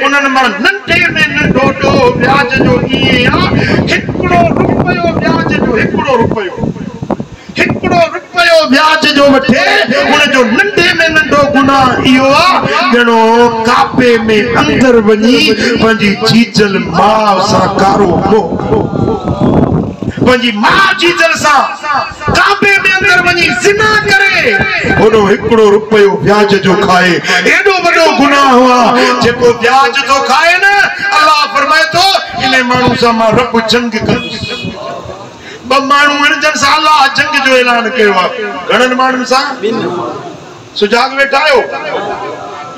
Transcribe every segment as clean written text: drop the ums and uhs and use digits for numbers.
उन्हनि मां नंढे में नंढो ॾोह व्याज जो ईअं आहे, हिकिड़ो रुपयो व्याज जो वठे, उनजो नंढे में नंढो गुनाह इहो आहे ॼणो काबे में अंदर वञी पंहिंजी चीजल माउ सां कारो पंहिंजी माउ चीजल सां काबे में अंदर वञी ज़िना करे, ओॾो हिकिड़ो रुपयो व्याज जो खाए, एॾो वॾो गुनाह आहे जेको व्याज थो खाए न। अल्लाह फरमाए थो इन माण्हू सां मां रब जंग कंदुसि। ब माण्हू आहिनि जन सां अल्लाह जंग जो ऐलान कयो आहे। घणनि माण्हुनि सां? सुजाग वेठा आहियो?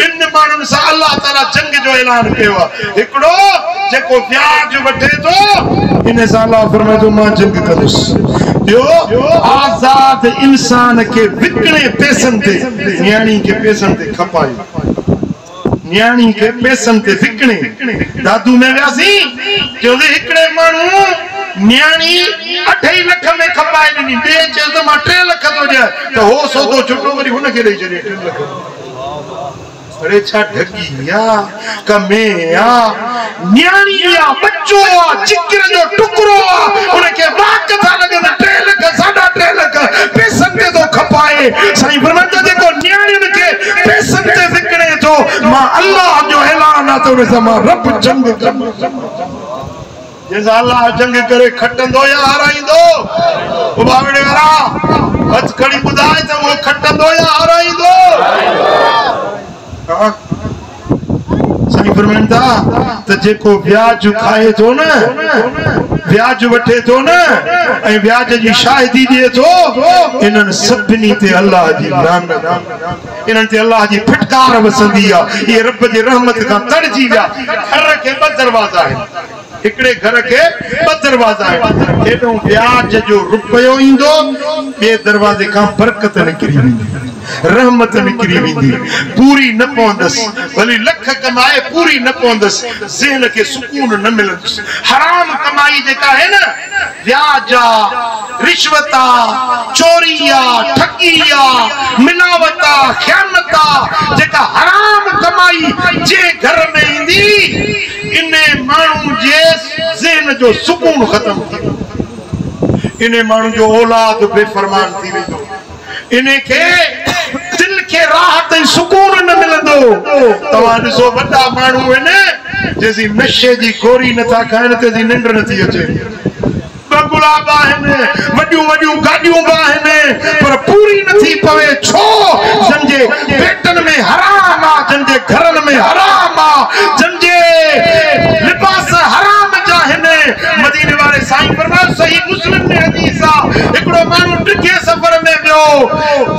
ॿिनि माण्हुनि सां अल्लाह ताला जंग जो ऐलान कयो आहे। हिकिड़ो जेको व्याज वठे थो, इन सां अल्लाह फरमाए थो मां जंग कंदुसि। ॿियो आज़ाद इंसान खे विकिणे पैसनि ते, न्याणी खे पैसनि ते खपाए, न्याणी खे पैसनि ते विकिणे। दादू में वियासीं चयोसीं हिकिड़े माण्हू न्याणी 2.5 लख में खपाए ॾिनी, ॿिए चयो त मां 3 लख थो ॾियां, त हो सौदो छुटो वरी हुनखे ॾेई छॾे 3 लख। अरे छा ठगी आ, कमे आ, न्याणी आ, बच्चो आ, चिकर जो टुकड़ो आ, उनखे वाक था लॻनि 3 लख 3.5 लख पैसनि ते थो खपाए। साईं फरमाईंदा जेको न्याणियुनि खे पैसनि ते विकिणे थो, मां अल्लाह जो ऐलान आहे त उन सां मां रब जंग कंदुसि। जंहिंसां अल्लाह जंग करे खटंदो या हाराईंदो? बावड़े वारा हथ खड़ी ॿुधाए त उहो खटंदो या हाराईंदो? साईं फरमाइनि था त जेको व्याज खाए थो न, व्याज वठे थो न ऐं व्याज जी शाहिदी ॾिए थो, इन्हनि सभिनी ते अल्लाह जी लानत, इन्हनि ते अल्लाह जी फिटकार वसंदी आहे। इहे रब जे रहमत खां तड़जी विया। घर खे 2 दरवाज़ा आहिनि, हिकिड़े घर खे 2 दरवाज़ा आहिनि। हेॾो व्याज जो रुपयो ईंदो, ॿिए दरवाज़े खां बरकत निकिरी वेंदी, रहमत निकिरी वेंदी, पूरी न पवंदसि, भली लख कमाए पूरी न पवंदसि, ज़हन खे सुकून न मिलंदुसि। हराम कमाई जेका आहे न, व्याज आहे, रिश्वत आहे, चोरी आहे, ठगी आहे, मिलावट आहे, ख़यानत आहे, जेका हराम कमाई जे घर में ईंदी, इन माण्हू जे ज़हन जो सुकून ख़तम थी वेंदो, इन माण्हू जो औलाद बेफ़रमान थी वेंदो, इने खे दिल खे राहत ऐं सुकून न मिलंदो। तव्हां ॾिसो वॾा माण्हू आहिनि जेसी नशे जी गोरी नथा खाइनि तेसी निंड नथी अचे, गुलाब आहिनि, वॾियूं वॾियूं गाॾियूं बि आहिनि, पर पूरी नथी पवे। छो? जंहिंजे पेटनि में हराम आहे, जंहिंजे घरनि में हराम आहे, जंहिंजे लिबास हराम जा आहिनि। मदीने वारे साईं फरमायो, सही मुस्लिम में हदीस आहे, हिकिड़ो माण्हू ॾिघे सफ़र में वियो,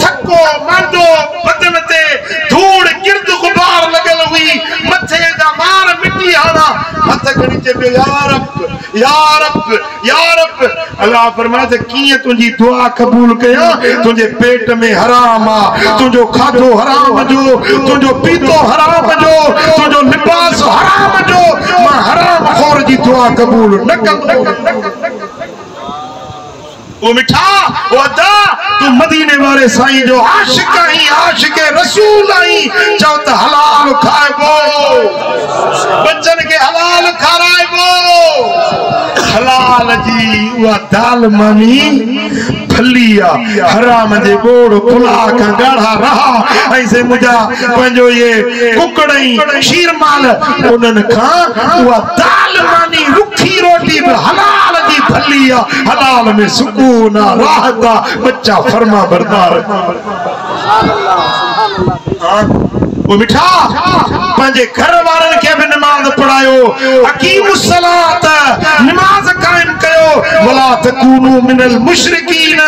थको मांदो, बदन ते धूड़ गिर्द गुबार लॻल हुई, मथे जा वार मिटी हणा, हथ खणी चए या रब या रब। अल्लाह फरमाए त कीअं तुंहिंजी दुआ क़बूल कयां? तुंहिंजे पेट में हराम आहे, तुंहिंजो खाधो हराम जो, तुंहिंजो पीतो हराम जो, तुंहिंजो लिबास हराम जो, मां हराम खोर जी दुआ क़बूल न कंदो। वो मिठा वो अदा तू मदीने वाले साईं जो आशिक आई, आशिक रसूल आई, चओ त हलाल खाइबो, बच्चन के हलाल खाराइबो। हलाल जी उहा दाल मानी फली आ, हराम जे गोड़ पुला का गाढ़ा रहा, ऐसे मुझा पंहिंजो ये कुकड़ई शीरमाल उन्हनि खां उहा दाल मानी रुखी रोटी बि हलाल जी फली आ, हलाल में सुकून आ, राहत आ, बच्चा फरमा बरदार। वो मिठा पंहिंजे घर वारनि खे बि नमाज़ पढ़ायो, अकीमुस सलात, नमाज़ कायम कयो, वला तकूनु मिनल मुशरिकीन,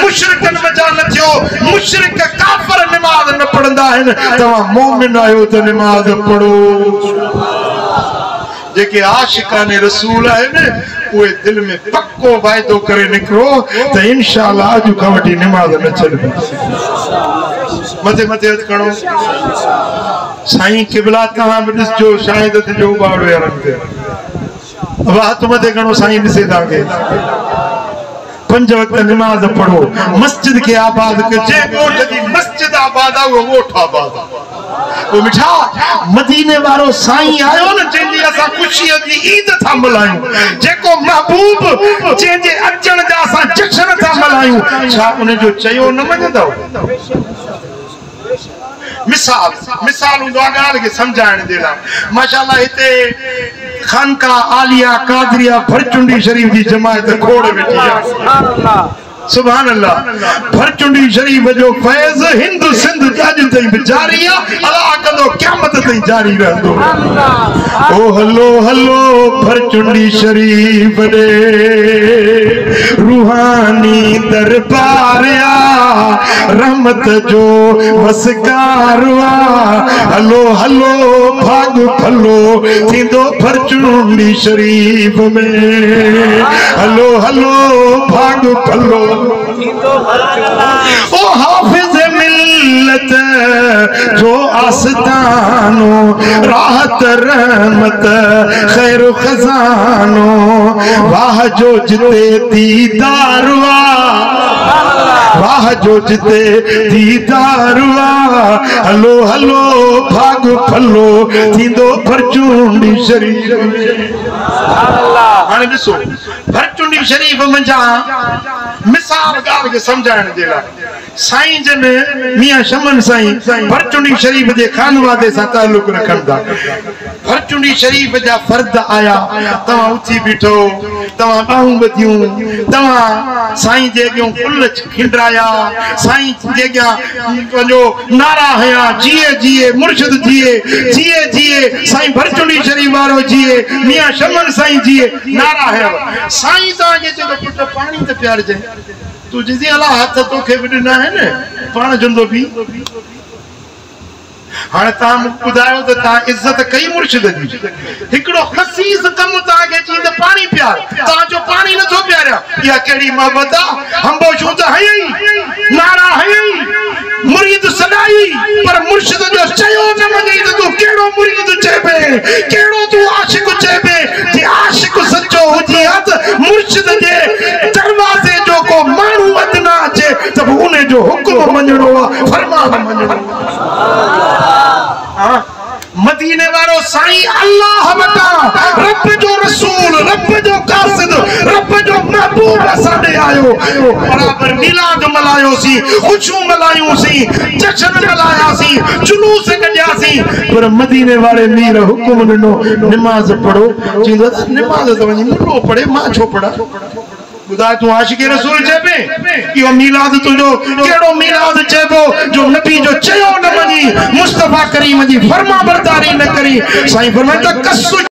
मुशरिकन वजा न थियो। मुशरिक काफिर नमाज़ न पढ़ंदा आहिनि, तव्हां मोमिन आहियो त नमाज़ पढ़ो। जेके आशिकाने रसूल आहिनि उहे दिल में पक्को वाइदो करे निकिरो त इंशाअल्लाह अॼु खां वठी नमाज़ न छॾबी। मथे मथे हथ खणो। साईं क़िबला तव्हां बि ॾिसजो, शायदि जो बावड़े वारनि ते अब हथ मथे खणो, साईं ॾिसे तव्हांखे। 5 वक्त नमाज पढ़ो मस्जिद के आबाद कजे गोठ दी मस्जिद आबाद आ वो गोठ आबाद वो मिठा मदीने वारो साईं आयो न जेंदी असा खुशी दी ईद था मल्हायूं जेको महबूब जेंजे अचण जा असा जश्न था मल्हायूं छा उन जो चयो न मञंदो मिसाल गाल के समझाने देना माशाल्लाह इते खानका आलिया कादरिया भरचुंडी शरीफ की जमात खोड़ बैठी है सुभान अल्लाह भरचुंडी शरीफ जो फैज़ हिंद सिंध अज ताईं जारी है अल्लाह कंदो क़यामत ताईं जारी रहंदो ओ हलो हलो भरचुंडी शरीफ दे रूहानी दरबार आ रहमत जो वसकार आ हलो हलो भाग फलो थींदो भरचुंडी शरीफ में हलो हलो भाग फलो ओ हाफिज मिल्लत जो आस्तानो राहत रहमत खैर खजानो वाह जो जिते दीदार वाह जो जिते दीदार हलो हलो भाग फलो थींदो भरचुंडी शरीफ हाणे ॾिसो भरचुंडी शरीफ मंझा मिसाल गाल के समझाइण जे लाइ साईं जन मियां शमन साईं भरचुंडी शरीफ जे खानवादे सां ताल्लुक रखनि था भरचुंडी शरीफ जा फर्द आया तव्हां उथी बीठो तव्हां बाहूं ॿधियूं तव्हां साईं जे अॻियां फुल खिंडराया साईं जे अॻियां पंहिंजो नारा हया जिए जिए मुर्शिद जिए जिए जिए साईं भरचुंडी शरीफ वारो जिए मियां शमन साईं जिए नारा हया साईं तव्हांखे चयो पुट पाणी त पियारजे तू जिदी अला हाथ तोखे बि ॾिना आहिनि पाण जंदो बि हाणे तव्हां ॿुधायो त तव्हां इज़त कई मुर्शिद जी हिकिड़ो खसीस कमु तव्हांखे चई त पाणी पियार तव्हांजो पाणी नथो पियारिया इहा कहिड़ी मोहबत आहे हंबोशूं त हयई नारा हयई मुरीद सदाई पर मुर्शिद जो चयो न मञई त तूं कहिड़ो मुरीद चइबे कहिड़ो तूं आशिक चइबे जे आशिक सचो हुजे हा त मुर्शिद जे दरवाज़े जो को माण्हू अदना अचे त उन जो हुक्म मञणो आहे फरमान मञणो मदीने वारो साईं अल्लाह वटा रब जो रसूल रब जो कासिद रब जो महबूब असांडे आयो बराबर मिलाद मल्हायोसी खुशियूं मल्हायूंसी जश्न मल्हायासी जुलूस कढियासी पर मदीने वारे मीर हुक्म ॾिनो नमाज पढ़ो चईंदो नमाज त वञी मुल्लो पढ़े मां छो पढ़ा खुदा तू आशिक़े रसूल चइबे इहो मीलाद तुंहिंजो कहिड़ो मीलाद चइबो जो नबी जो चयो न मञी मुस्तफा करीम जी फर्मा बरदारी न करी साईं फरमाए त कसु